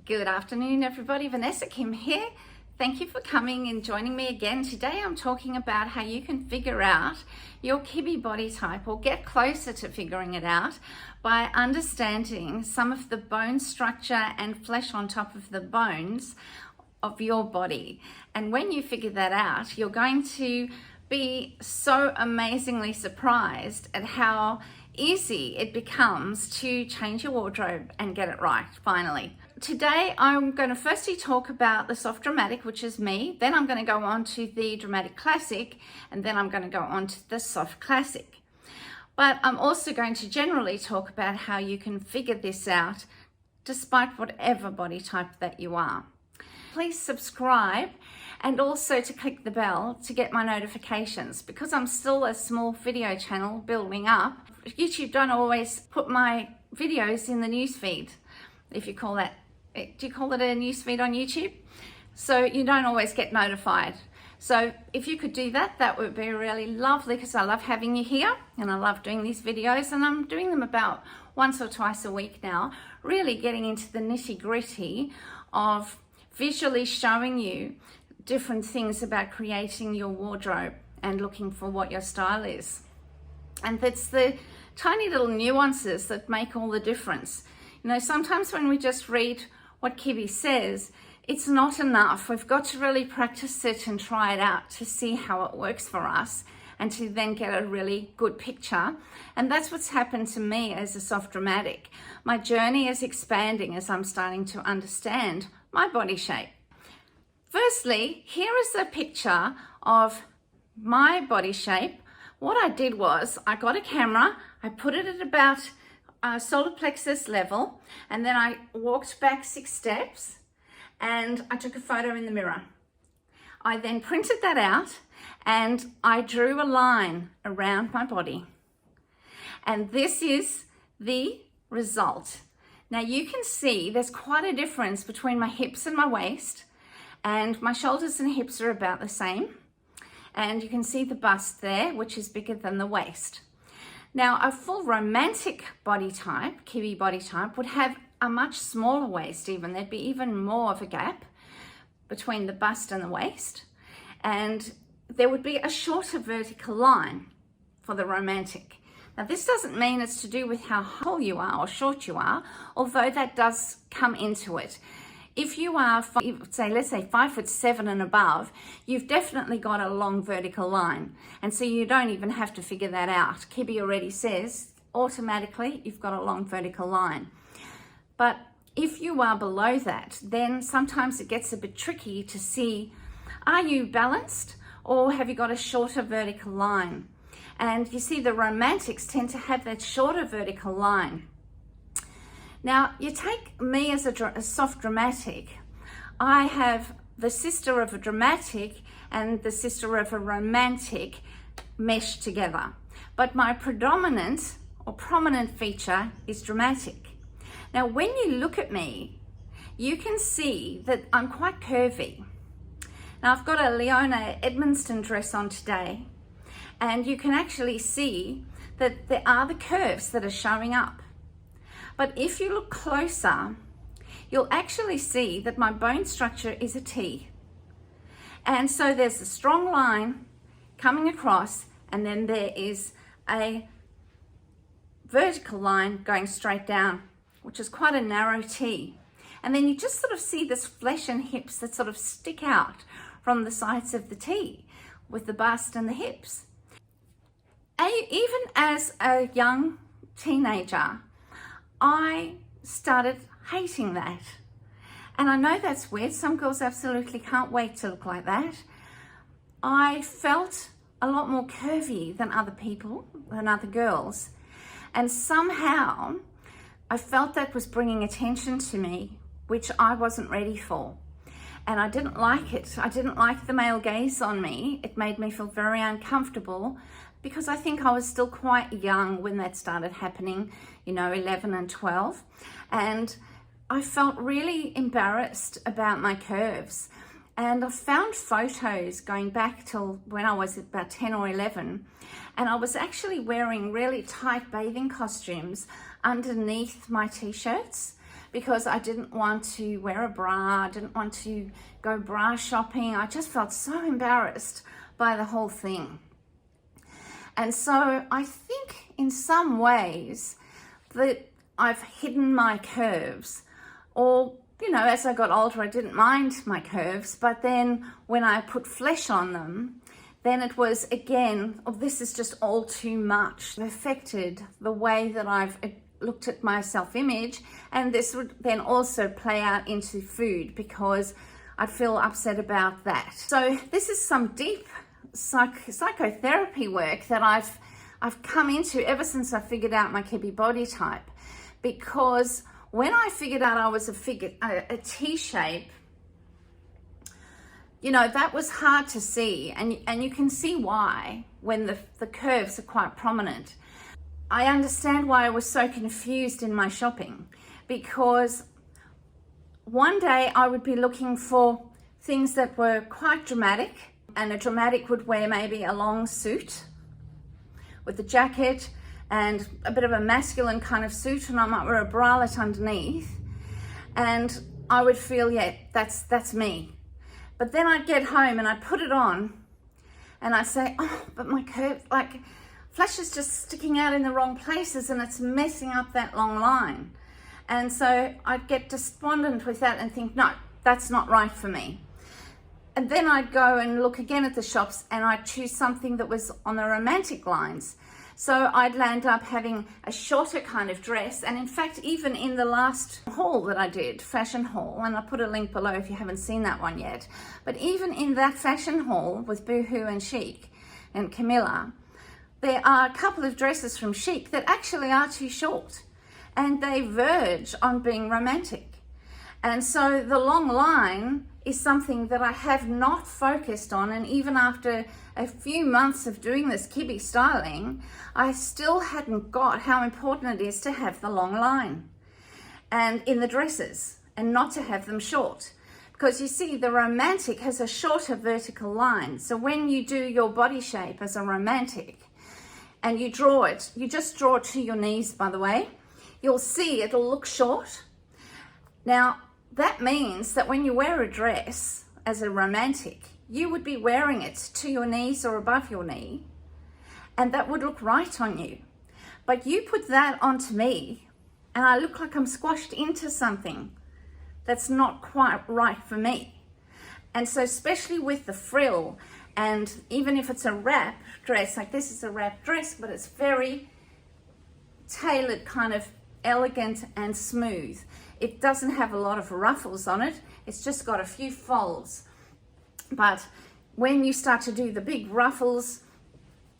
Good afternoon, everybody. Vanessa Kim here. Thank you for coming and joining me again. Today I'm talking about how you can figure out your Kibbe body type, or get closer to figuring it out by understanding some of the bone structure and flesh on top of the bones of your body. And when you figure that out, you're going to be so amazingly surprised at how easy it becomes to change your wardrobe and get it right finally. Today I'm going to firstly talk about the soft dramatic, which is me, then I'm going to go on to the dramatic classic, and then I'm going to go on to the soft classic. But I'm also going to generally talk about how you can figure this out despite whatever body type that you are. Please subscribe, and also to click the bell to get my notifications, because I'm still a small video channel building up. YouTube don't always put my videos in the newsfeed, if you call that, do you call it a newsfeed on YouTube? So you don't always get notified. So if you could do that, that would be really lovely, because I love having you here and I love doing these videos, and I'm doing them about once or twice a week now, really getting into the nitty-gritty of visually showing you different things about creating your wardrobe and looking for what your style is. And that's the tiny little nuances that make all the difference. You know, sometimes when we just read what Kibbe says, it's not enough. We've got to really practice it and try it out to see how it works for us, and to then get a really good picture. And that's what's happened to me as a soft dramatic. My journey is expanding as I'm starting to understand my body shape. Firstly, here is a picture of my body shape. What I did was I got a camera, I put it at about solar plexus level, and then I walked back 6 steps and I took a photo in the mirror. I then printed that out and I drew a line around my body. And this is the result. Now you can see there's quite a difference between my hips and my waist, and my shoulders and hips are about the same. And you can see the bust there, which is bigger than the waist. Now, a full romantic body type, Kibbe body type, would have a much smaller waist even. There'd be even more of a gap between the bust and the waist. And there would be a shorter vertical line for the romantic. Now, this doesn't mean it's to do with how tall you are or short you are, although that does come into it. If you are, let's say 5'7" and above, you've definitely got a long vertical line. And so you don't even have to figure that out. Kibbe already says automatically you've got a long vertical line. But if you are below that, then sometimes it gets a bit tricky to see, are you balanced or have you got a shorter vertical line? And you see the romantics tend to have that shorter vertical line. Now, you take me as a soft dramatic. I have the sister of a dramatic and the sister of a romantic meshed together. But my predominant or prominent feature is dramatic. Now, when you look at me, you can see that I'm quite curvy. Now, I've got a Leona Edmonston dress on today, and you can actually see that there are the curves that are showing up. But if you look closer, you'll actually see that my bone structure is a T. And so there's a strong line coming across, and then there is a vertical line going straight down, which is quite a narrow T. And then you just sort of see this flesh and hips that sort of stick out from the sides of the T with the bust and the hips. Even as a young teenager, I started hating that. And I know that's weird. Some girls absolutely can't wait to look like that. I felt a lot more curvy than other people, than other girls. And somehow I felt that was bringing attention to me, which I wasn't ready for. And I didn't like it. I didn't like the male gaze on me. It made me feel very uncomfortable, because I think I was still quite young when that started happening, 11 and 12. And I felt really embarrassed about my curves. And I found photos going back till when I was about 10 or 11. And I was actually wearing really tight bathing costumes underneath my t-shirts, because I didn't want to wear a bra. I didn't want to go bra shopping. I just felt so embarrassed by the whole thing. And so I think in some ways that I've hidden my curves, or, you know, as I got older, I didn't mind my curves, but then when I put flesh on them, then it was again, oh, this is just all too much. It affected the way that I've looked at my self-image, and this would then also play out into food because I'd feel upset about that. So this is some deep psychotherapy work that I've come into ever since I figured out my Kibbe body type, because when I figured out I was a T-shape, you know, that was hard to see, and you can see why when the curves are quite prominent. I understand why I was so confused in my shopping, because one day I would be looking for things that were quite dramatic, and a dramatic would wear maybe a long suit with a jacket and a bit of a masculine kind of suit, and I might wear a bralette underneath, and I would feel, yeah, that's me. But then I'd get home and I'd put it on and I'd say, oh, but my curve, like, flesh is just sticking out in the wrong places and it's messing up that long line. And so I'd get despondent with that and think, no, that's not right for me. And then I'd go and look again at the shops and I'd choose something that was on the romantic lines. So I'd land up having a shorter kind of dress. And in fact, even in the last haul that I did, fashion haul, and I'll put a link below if you haven't seen that one yet, but even in that fashion haul with Boohoo and Chic and Camilla, there are a couple of dresses from Chic that actually are too short and they verge on being romantic. And so the long line is something that I have not focused on, and even after a few months of doing this Kibbe styling, I still hadn't got how important it is to have the long line and in the dresses and not to have them short. Because you see, the romantic has a shorter vertical line. So when you do your body shape as a romantic and you draw it, you just draw it to your knees, by the way, you'll see it'll look short. Now, that means that when you wear a dress as a romantic, you would be wearing it to your knees or above your knee, and that would look right on you. But you put that onto me, and I look like I'm squashed into something that's not quite right for me. And so especially with the frill, and even if it's a wrap dress, like this is a wrap dress, but it's very tailored, kind of elegant and smooth. It doesn't have a lot of ruffles on it. It's just got a few folds. But when you start to do the big ruffles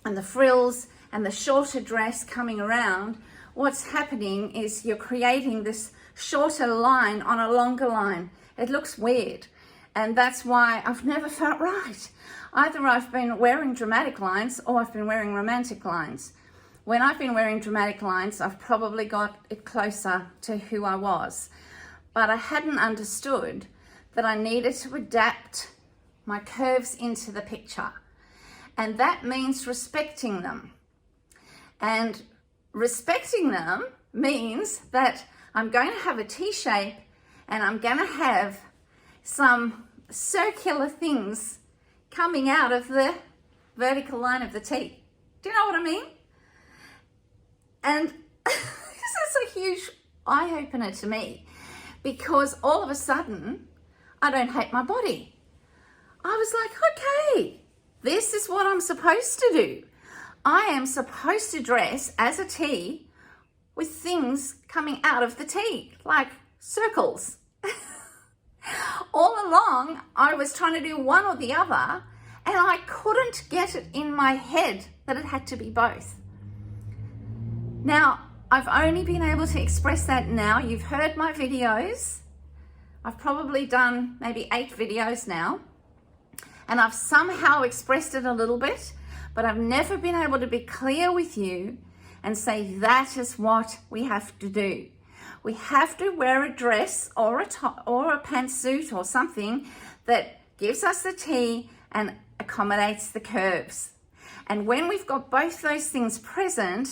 and the frills and the shorter dress coming around, what's happening is you're creating this shorter line on a longer line. It looks weird. And that's why I've never felt right. Either I've been wearing dramatic lines or I've been wearing romantic lines. When I've been wearing dramatic lines, I've probably got it closer to who I was. But I hadn't understood that I needed to adapt my curves into the picture. And that means respecting them. And respecting them means that I'm going to have a T-shape and I'm going to have some circular things coming out of the vertical line of the T. Do you know what I mean? And this is a huge eye-opener to me, because all of a sudden, I don't hate my body. I was like, okay, this is what I'm supposed to do. I am supposed to dress as a T with things coming out of the T, like circles. All along, I was trying to do one or the other, and I couldn't get it in my head that it had to be both. Now, I've only been able to express that now. You've heard my videos. I've probably done maybe 8 videos now, and I've somehow expressed it a little bit, but I've never been able to be clear with you and say that is what we have to do. We have to wear a dress or a top or a pantsuit or something that gives us the T and accommodates the curves. And when we've got both those things present,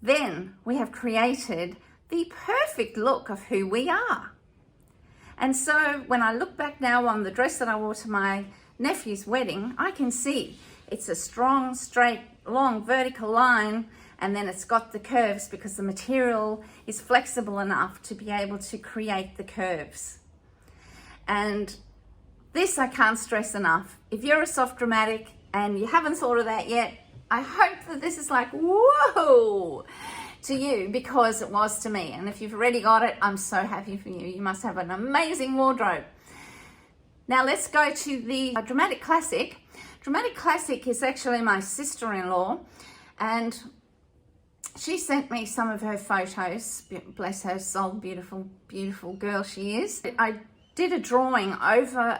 then we have created the perfect look of who we are. And so when I look back now on the dress that I wore to my nephew's wedding, I can see it's a strong, straight, long vertical line, and then it's got the curves because the material is flexible enough to be able to create the curves. And this I can't stress enough. If you're a soft dramatic and you haven't thought of that yet, I hope that this is like, whoa, to you, because it was to me. And if you've already got it, I'm so happy for you. You must have an amazing wardrobe. Now let's go to the Dramatic Classic. Dramatic Classic is actually my sister-in-law, and she sent me some of her photos. Bless her soul, beautiful, beautiful girl she is. I did a drawing over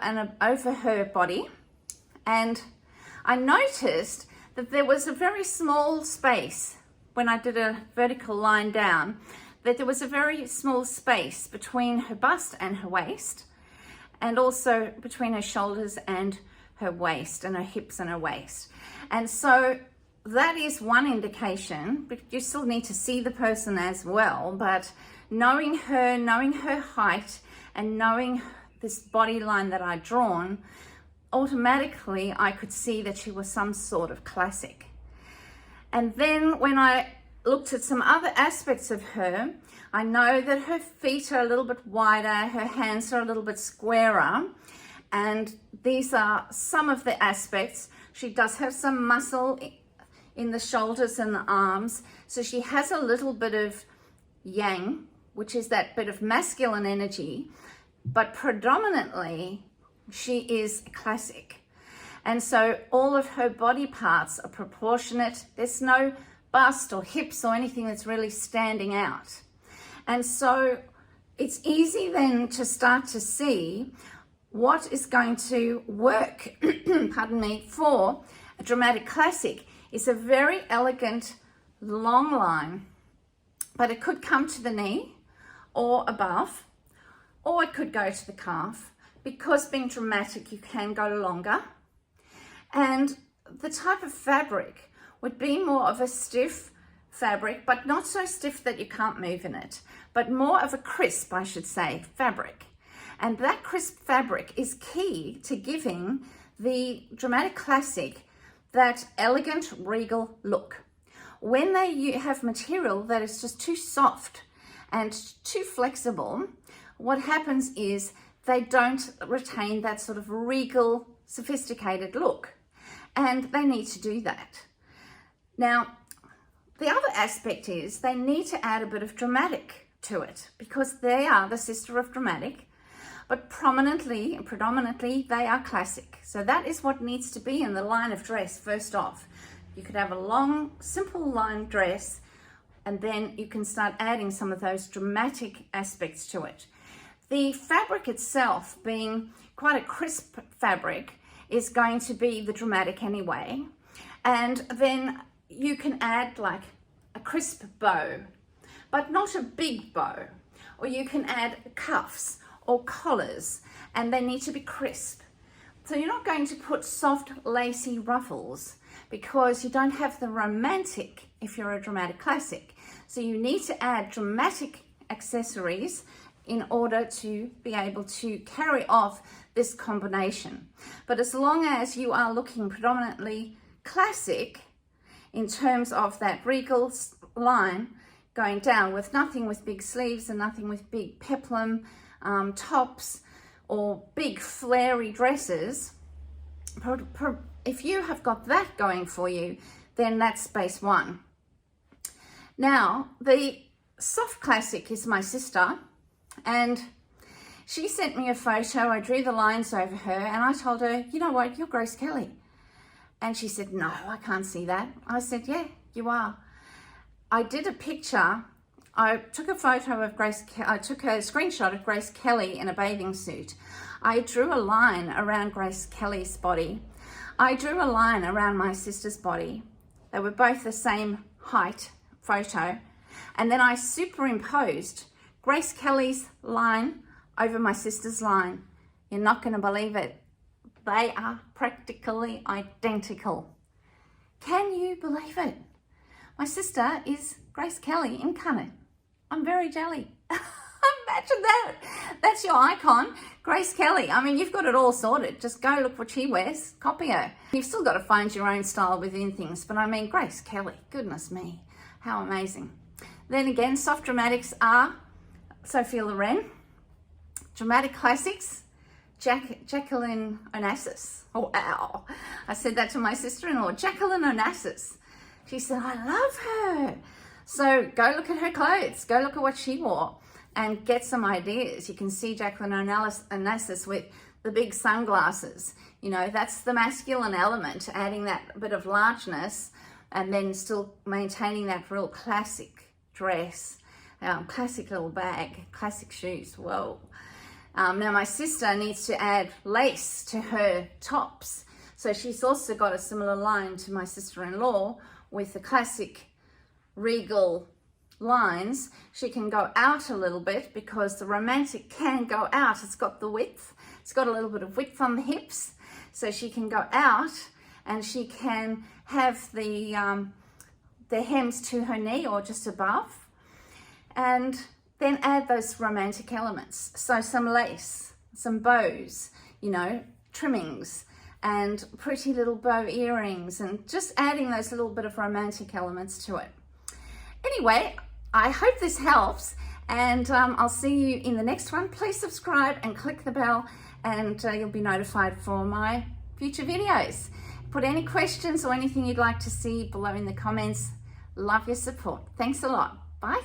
her body, and I noticed that there was a very small space when I did a vertical line down, that there was a very small space between her bust and her waist, and also between her shoulders and her waist, and her hips and her waist. And so that is one indication, but you still need to see the person as well. But knowing her height, and knowing this body line that I'd drawn, automatically I could see that she was some sort of classic. And then when I looked at some other aspects of her, I know that her feet are a little bit wider, her hands are a little bit squarer, and these are some of the aspects. She does have some muscle in the shoulders and the arms, so she has a little bit of yang, which is that bit of masculine energy, but predominantly she is classic. And so all of her body parts are proportionate. There's no bust or hips or anything that's really standing out. And so it's easy then to start to see what is going to work, pardon me, for a dramatic classic. It's a very elegant long line, but it could come to the knee or above, or it could go to the calf. Because being dramatic, you can go longer. And the type of fabric would be more of a stiff fabric, but not so stiff that you can't move in it, but more of a crisp, I should say, fabric. And that crisp fabric is key to giving the dramatic classic that elegant, regal look. When they have material that is just too soft and too flexible, what happens is they don't retain that sort of regal, sophisticated look. And they need to do that. Now, the other aspect is they need to add a bit of dramatic to it, because they are the sister of dramatic, but predominantly they are classic. So that is what needs to be in the line of dress first off. You could have a long, simple line dress, and then you can start adding some of those dramatic aspects to it. The fabric itself, being quite a crisp fabric, is going to be the dramatic anyway. And then you can add like a crisp bow, but not a big bow. Or you can add cuffs or collars, and they need to be crisp. So you're not going to put soft, lacy ruffles, because you don't have the romantic if you're a dramatic classic. So you need to add dramatic accessories in order to be able to carry off this combination. But as long as you are looking predominantly classic in terms of that regal line going down, with nothing with big sleeves and nothing with big peplum tops or big flary dresses, if you have got that going for you, then that's space one. Now, the soft classic is my sister, and she sent me a photo. I drew the lines over her, and I told her, you know what, you're Grace Kelly. And she said, no, I can't see that. I said, yeah, you are. I did a picture. I took a photo of I took a screenshot of Grace Kelly in a bathing suit. I drew a line around Grace Kelly's body. I drew a line around my sister's body. They were both the same height photo. And then I superimposed Grace Kelly's line over my sister's line. You're not going to believe it. They are practically identical. Can you believe it? My sister is Grace Kelly incarnate. I'm very jelly. Imagine that. That's your icon, Grace Kelly. I mean, you've got it all sorted. Just go look what she wears, copy her. You've still got to find your own style within things, but I mean, Grace Kelly, goodness me, how amazing. Then again, soft dramatics are Sophia Loren. Dramatic classics, Jacqueline Onassis. Oh, wow. I said that to my sister-in-law, Jacqueline Onassis. She said, I love her. So go look at her clothes. Go look at what she wore and get some ideas. You can see Jacqueline Onassis with the big sunglasses. You know, that's the masculine element, adding that bit of largeness and then still maintaining that real classic dress, classic little bag, classic shoes. Whoa. Now my sister needs to add lace to her tops. So she's also got a similar line to my sister-in-law with the classic regal lines. She can go out a little bit because the romantic can go out. It's got the width. It's got a little bit of width on the hips. So she can go out and she can have the hems to her knee or just above. And then add those romantic elements. So some lace, some bows, you know, trimmings, and pretty little bow earrings, and just adding those little bit of romantic elements to it. Anyway, I hope this helps, and I'll see you in the next one. Please subscribe and click the bell, and you'll be notified for my future videos. Put any questions or anything you'd like to see below in the comments. Love your support. Thanks a lot. Bye.